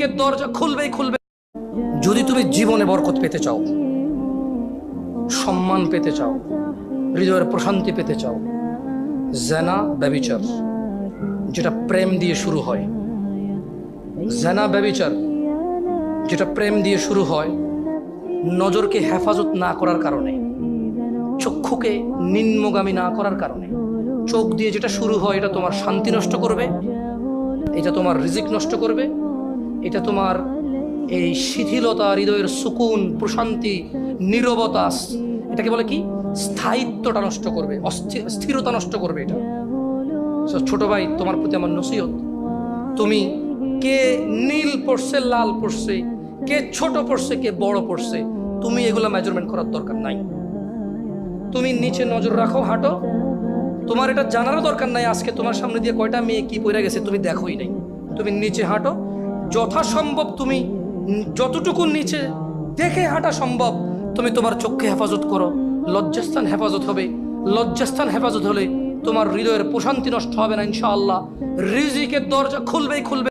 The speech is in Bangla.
রিজিকের দরজা খুলবেই খুলবে। যদি তুমি জীবনে বরকত পেতে চাও, সম্মান পেতে চাও, হৃদয়ের প্রশান্তি পেতে চাও, জেনা ব্যভিচার যেটা প্রেম দিয়ে শুরু হয়, জেনা ব্যভিচার যেটা প্রেম দিয়ে শুরু হয়, নজরকে হেফাজত না করার কারণে, চক্ষুকে নিম্নগামী না করার কারণে, চোখ দিয়ে যেটা শুরু হয় এটা তোমার শান্তি নষ্ট করবে, এটা তোমার রিজিক নষ্ট করবে, এটা তোমার এই শিথিলতা, হৃদয়ের সুকুন, প্রশান্তি, নীরবতা, এটাকে বলে কি স্থায়িত্বটা নষ্ট করবে, স্থিরতা নষ্ট করবে এটা। ছোট ভাই, তোমার প্রতি আমার নসিহত, তুমি কে নীল পড়ছে, লাল পড়ছে, কে ছোট পড়ছে, কে বড় পড়ছে, তুমি এগুলো মেজারমেন্ট করার দরকার নাই। তুমি নিচে নজর রাখো, হাঁটো, তোমার এটা জানারও দরকার নাই আজকে তোমার সামনে দিয়ে কয়টা মেয়ে কি পড়ে গেছে তুমি দেখোই নাই। তুমি নিচে হাঁটো, যথাসম্ভব তুমি যতটুকু নিচে দেখে হাঁটা সম্ভব তুমি তোমার চোখকে হেফাজত করো। লজ্জাস্থান হেফাজত হবে, লজ্জাস্থান হেফাজত হলে তোমার হৃদয়ের প্রশান্তি নষ্ট হবে না ইনশাআল্লাহ। রিজিকের দরজা খুলবেই খুলবে।